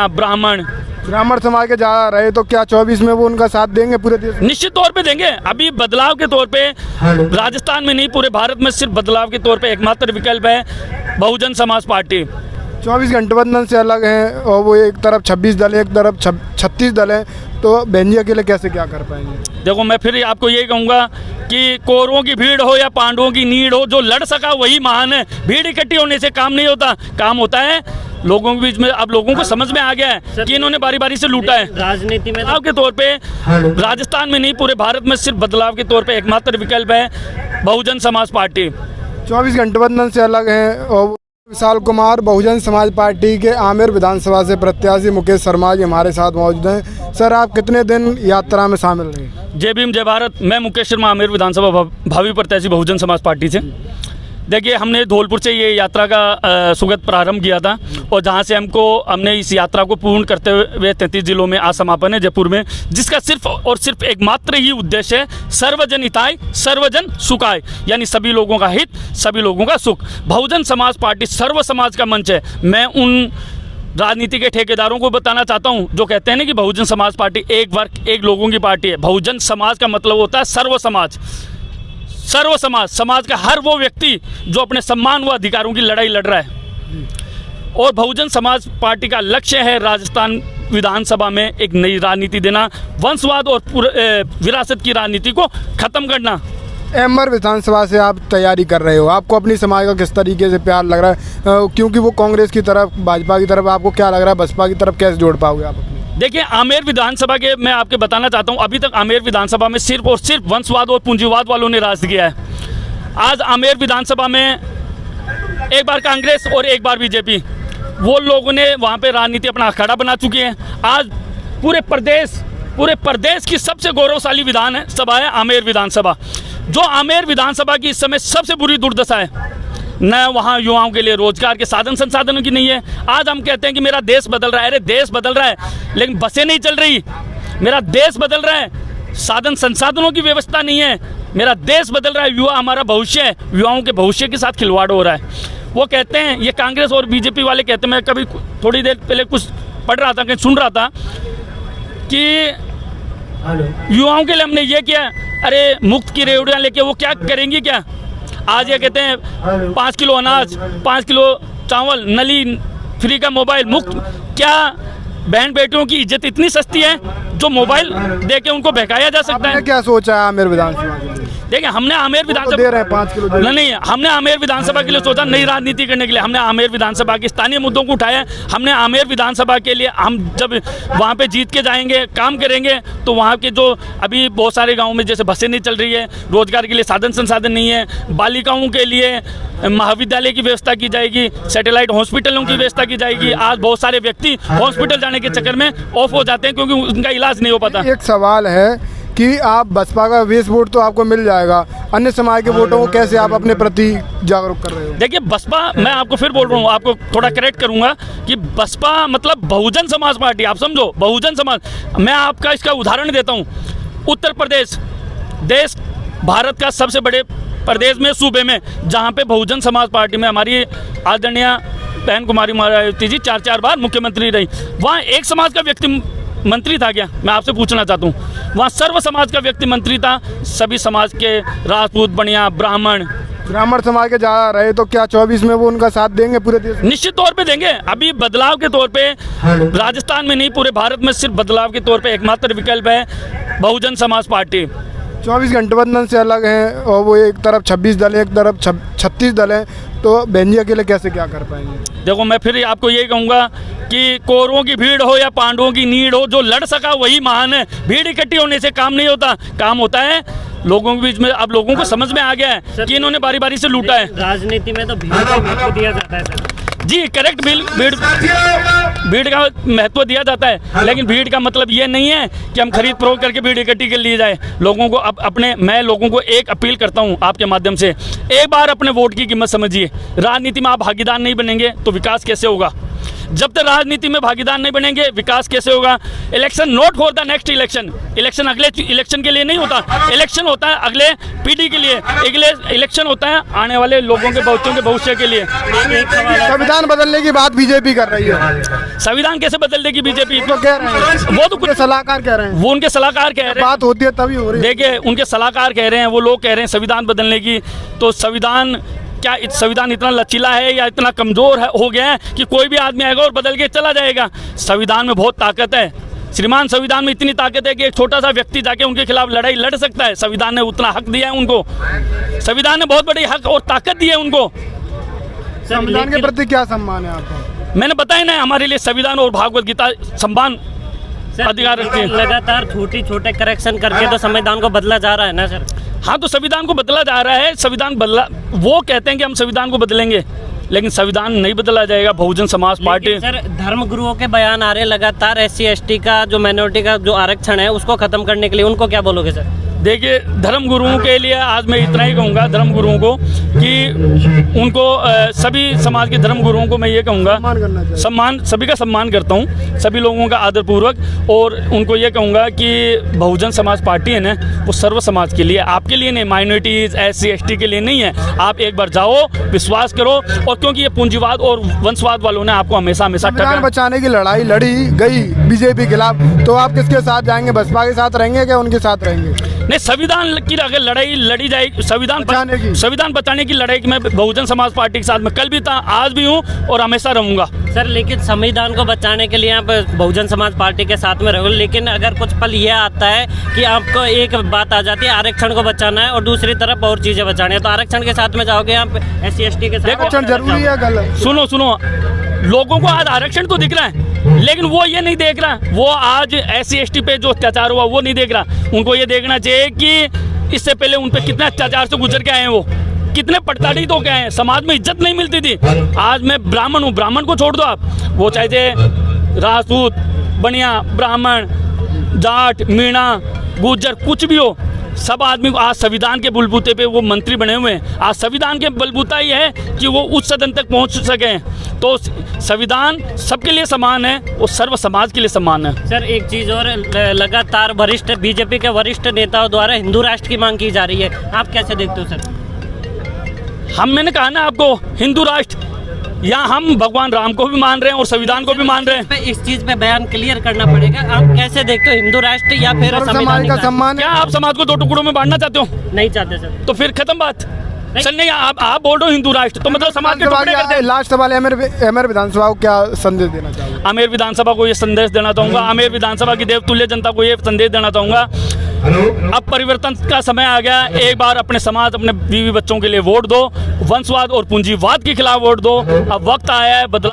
ब्राह्मण समाज के जा रहे, तो क्या 24 में वो उनका साथ देंगे पूरे देश में? निश्चित तौर पे देंगे। अभी बदलाव के तौर पे राजस्थान में नहीं, पूरे भारत में सिर्फ बदलाव के तौर पे एकमात्र विकल्प है बहुजन समाज पार्टी। 24 गठबंधन से अलग हैं और वो एक तरफ 26 दल है, एक तरफ 36 दल है, तो बहन अकेले कैसे क्या कर पाएंगे? देखो, मैं फिर आपको ये कहूँगा कि कौरवों की भीड़ हो या पांडवों की नीड हो, जो लड़ सका वही महान है। भीड़ इकट्ठी होने से काम नहीं होता, काम होता है लोगों के बीच में। अब लोगों को समझ में आ गया है कि इन्होंने बारी बारी से लूटा है। राजनीति में बदलाव के तौर पे राजस्थान में नहीं, पूरे भारत में सिर्फ बदलाव के तौर पे एकमात्र विकल्प है बहुजन समाज पार्टी। 24 गठबंधन से अलग हैं और विशाल कुमार बहुजन समाज पार्टी के आमेर विधानसभा से प्रत्याशी मुकेश शर्मा जी हमारे साथ मौजूद हैं। सर, आप कितने दिन यात्रा में शामिल रहे? जय भीम जय भारत। मैं मुकेश शर्मा, आमेर विधानसभा भावी प्रत्याशी बहुजन समाज पार्टी से। देखिए, हमने धौलपुर से ये यात्रा का सुगत प्रारंभ किया था और जहाँ से हमने इस यात्रा को पूर्ण करते हुए 33 जिलों में आज समापन है जयपुर में, जिसका सिर्फ और सिर्फ एकमात्र ही उद्देश्य है सर्वजन हिताय सर्वजन सुखाय, यानी सभी लोगों का हित, सभी लोगों का सुख। बहुजन समाज पार्टी सर्व समाज का मंच है। मैं उन राजनीति के ठेकेदारों को बताना चाहता हूं जो कहते हैं ना कि बहुजन समाज पार्टी एक वर्ग एक लोगों की पार्टी है। बहुजन समाज का मतलब होता है सर्व समाज। सर्व समाज, समाज का हर वो व्यक्ति जो अपने सम्मान व अधिकारों की लड़ाई लड़ रहा है। और बहुजन समाज पार्टी का लक्ष्य है राजस्थान विधानसभा में एक नई राजनीति देना, वंशवाद और विरासत की राजनीति को खत्म करना। आमेर विधानसभा से आप तैयारी कर रहे हो, आपको अपनी समाज का किस तरीके से प्यार लग रहा है? क्योंकि वो कांग्रेस की तरफ, भाजपा की तरफ, आपको क्या लग रहा है बसपा की तरफ कैसे जोड़ पाओगे आप? देखिए, आमेर विधानसभा के मैं आपके बताना चाहता हूं, अभी तक आमेर विधानसभा में सिर्फ और सिर्फ वंशवाद और पूंजीवाद वालों ने राज किया है। आज आमेर विधानसभा में एक बार कांग्रेस और एक बार बीजेपी, वो लोगों ने वहां पे राजनीति अपना अखाड़ा बना चुकी है। आज पूरे प्रदेश की सबसे गौरवशाली विधान सभा है आमेर विधानसभा। जो आमेर विधानसभा की इस समय सबसे बुरी दुर्दशा है, न वहाँ युवाओं के लिए रोजगार के साधन संसाधनों की नहीं है। आज हम कहते हैं कि मेरा देश बदल रहा है। अरे, देश बदल रहा है लेकिन बसें नहीं चल रही। मेरा देश बदल रहा है, साधन संसाधनों की व्यवस्था नहीं है। मेरा देश बदल रहा है, युवा हमारा भविष्य है, युवाओं के भविष्य के साथ खिलवाड़ हो रहा है। वो कहते हैं, ये कांग्रेस और बीजेपी वाले कहते हैं, मैं कभी थोड़ी देर पहले कुछ पढ़ रहा था, कहीं सुन रहा था कि युवाओं के लिए हमने ये किया। अरे, मुफ्त की रेवड़ियाँ लेके वो क्या करेंगी क्या? आज ये कहते हैं 5 किलो अनाज, 5 किलो चावल, नली फ्री का मोबाइल मुफ्त। क्या बहन बेटियों की इज्जत इतनी सस्ती है जो मोबाइल दे के उनको बहकाया जा सकता है? क्या सोचा है आमेर विधानसभा? देखिए, हमने आमेर विधानसभा दे रहे हैं 5 किलो नहीं, हमने आमेर विधानसभा के लिए सोचा नई राजनीति करने के लिए। हमने आमेर विधानसभा के स्थानीय मुद्दों को उठाया। हमने आमेर विधानसभा के लिए, हम जब वहाँ पे जीत के जाएंगे, काम करेंगे, तो वहाँ के जो अभी बहुत सारे गाँव में जैसे बसें नहीं चल रही है, रोजगार के लिए साधन संसाधन नहीं है, बालिकाओं के लिए महाविद्यालय की व्यवस्था की जाएगी, सैटेलाइट हॉस्पिटलों की व्यवस्था की जाएगी। आज बहुत सारे व्यक्ति हॉस्पिटल जाने के चक्कर में ऑफ हो जाते हैं क्योंकि उनका इलाज नहीं हो पाता। एक सवाल है कि आप बसपा का 20 वोट तो आपको मिल जाएगा, अन्य समाज के वोटों को कैसे आप अपने प्रति जागरूक कर रहे हो? देखिए, बसपा, मैं आपको फिर बोल रहा हूँ, आपको थोड़ा करेक्ट करूँगा कि बसपा मतलब बहुजन समाज पार्टी, आप समझो, बहुजन समाज। मैं आपका इसका उदाहरण देता हूँ। उत्तर प्रदेश, देश भारत का सबसे बड़े प्रदेश में, सूबे में, जहाँ पे बहुजन समाज पार्टी में हमारी आदरणीय बहन कुमारी मायावती जी 4 बार मुख्यमंत्री रही, वहाँ एक समाज का व्यक्ति मंत्री था क्या? मैं आपसे पूछना चाहता हूँ। वहाँ सर्व समाज का व्यक्ति मंत्री था, सभी समाज के, राजपूत, बनिया, ब्राह्मण समाज के जा रहे, तो क्या 24 में वो उनका साथ देंगे पूरे देश? निश्चित तौर पे देंगे। अभी बदलाव के तौर पे राजस्थान में नहीं, पूरे भारत में सिर्फ बदलाव के तौर पे एकमात्र विकल्प है बहुजन समाज पार्टी। 24 गठबंधन से अलग हैं और वो एक तरफ 26 दल है, एक तरफ 36 दल है, तो बहन अकेले कैसे क्या कर पाएंगे? देखो, मैं फिर आपको ये कहूँगा कि कौरवों की भीड़ हो या पांडवों की नीड हो, जो लड़ सका वही महान है। भीड़ इकट्ठी होने से काम नहीं होता, काम होता है लोगों के बीच में। अब लोगों को समझ में आ गया है कि इन्होंने बारी बारी से लूटा है। राजनीति में तो भीड़ को महत्व दिया जाता है सर। जी, करेक्ट। भीड़ का महत्व दिया जाता है, लेकिन भीड़ का मतलब ये नहीं है कि हम खरीद फरोख्त करके भीड़ इकट्ठी कर ली जाए। लोगों को मैं लोगों को एक अपील करता हूँ आपके माध्यम से, एक बार अपने वोट की कीमत समझिए। राजनीति में आप भागीदार नहीं बनेंगे तो विकास कैसे होगा? जब तक राजनीति में भागीदार नहीं बनेंगे विकास कैसे होगा। Election not for the next election, election अगले इलेक्शन के लिए नहीं होता, इलेक्शन होता है अगले पीढ़ी के लिए, अगले इलेक्शन होता है आने वाले लोगों के बच्चों के भविष्य के लिए। एक सवाल है। संविधान बदलने की बात बीजेपी कर रही है, संविधान कैसे बदल देगी बीजेपी? तो कह रहे हैं, वो तो कुछ उनके सलाहकार कह रहे हैं, वो उनके सलाहकार कह रहे हैं, बात होती है तभी हो रही है। देखिए उनके सलाहकार कह रहे हैं, वो लोग कह रहे हैं संविधान बदलने की। तो संविधान क्या, संविधान इतना लचीला है या इतना कमज़ोर हो गया है कि कोई भी आदमी आएगा और बदल के चला जाएगा? संविधान में बहुत ताकत है श्रीमान, संविधान में इतनी ताकत है कि एक छोटा सा व्यक्ति जाके उनके खिलाफ लड़ाई लड़ सकता है। संविधान ने उतना हक दिया है उनको, संविधान ने बहुत बड़ी हक और ताकत दी है उनको। संविधान के प्रति क्या सम्मान है आपका? मैंने बताया ना, हमारे लिए संविधान और भागवत गीता सम्मान अधिकार रखती है। लगातार छोटे करेक्शन करके तो संविधान को बदला जा रहा है ना सर। हाँ, तो संविधान को बदला जा रहा है, संविधान बदला, वो कहते हैं कि हम संविधान को बदलेंगे, लेकिन संविधान नहीं बदला जाएगा। बहुजन समाज पार्टी, सर धर्म गुरुओं के बयान आ रहे हैं लगातार, SC ST का जो माइनॉरिटी का जो आरक्षण है उसको खत्म करने के लिए, उनको क्या बोलोगे सर? देखिए धर्म गुरुओं के लिए आज मैं इतना ही कहूँगा, धर्म गुरुओं को कि उनको सभी समाज के धर्म गुरुओं को मैं ये कहूँगा, सम्मान करना चाहिए। सम्मान, सभी का सम्मान करता हूँ, सभी लोगों का आदरपूर्वक, और उनको ये कहूँगा कि बहुजन समाज पार्टी है ना, वो सर्व समाज के लिए, आपके लिए नहीं, माइनॉरिटीज़ SC ST के लिए नहीं है। आप एक बार जाओ, विश्वास करो, और क्योंकि ये पूंजीवाद और वंशवाद वालों ने आपको हमेशा हमेशा संविधान बचाने की लड़ाई लड़ी गई बीजेपी के खिलाफ, तो आप किसके साथ जाएंगे? बसपा के साथ रहेंगे क्या उनके साथ रहेंगे? नहीं, संविधान की अगर लड़ाई लड़ी जाएगी, संविधान बचाने की लड़ाई की, मैं बहुजन समाज पार्टी के साथ मैं कल भी था, आज भी हूँ और हमेशा रहूँगा। सर लेकिन संविधान को बचाने के लिए आप बहुजन समाज पार्टी के साथ में रहोगे, लेकिन अगर कुछ पल यह आता है कि आपको एक बात आ जाती है आरक्षण को बचाना है और दूसरी तरफ और चीज़ें बचानी है, तो आरक्षण के साथ में जाओगे आप SC ST के साथ? आरक्षण जरूरी है, गलत? सुनो, लोगों को आज आरक्षण तो दिख रहा है, लेकिन वो ये नहीं देख रहा, वो आज SC ST पे जो अत्याचार हुआ वो नहीं देख रहा। उनको ये देखना चाहिए कि इससे पहले उन पे कितने अत्याचार से गुजर के आए हैं, वो कितने प्रताड़ित हो गए हैं, समाज में इज्जत नहीं मिलती थी। आज मैं ब्राह्मण हूँ, ब्राह्मण को छोड़ दो आप, वो चाहे राजपूत, बनिया, ब्राह्मण, जाट, मीणा, गुज्जर, कुछ भी हो, सब आदमी को आज संविधान के बलबूते पे वो मंत्री बने हुए हैं। आज संविधान के बलबूता ही है कि वो उच्च सदन तक पहुंच सके। तो संविधान सबके लिए समान है और सर्व समाज के लिए समान है। सर एक चीज़ और, लगातार वरिष्ठ बीजेपी के वरिष्ठ नेताओं द्वारा हिंदू राष्ट्र की मांग की जा रही है, आप कैसे देखते हो सर? मैंने कहा ना आपको, हिंदू राष्ट्र, या हम भगवान राम को भी मान रहे हैं और संविधान को भी मान रहे हैं। इस चीज पे बयान क्लियर करना पड़ेगा, आप कैसे देखते हो हिंदू राष्ट्र या फिर समाज का सम्मान? क्या आप समाज को दो टुकड़ों में बांटना चाहते हो? नहीं चाहते सर। तो फिर खत्म बात। सर नहीं, आप बोल रहे हो हिंदू राष्ट्र, तो मतलब समाज के टुकड़े कर दे। लास्ट सवाल, आमेर विधानसभा को क्या संदेश देना चाहोगे? आमेर विधानसभा को ये संदेश देना चाहूँगा, आमेर विधानसभा की देवतुल्य जनता को ये संदेश देना चाहूँगा, अब परिवर्तन का समय आ गया। एक बार अपने समाज, अपने बीवी बच्चों के लिए वोट दो, वंशवाद और पूंजीवाद के खिलाफ वोट दो। अब वक्त आया है बदलाव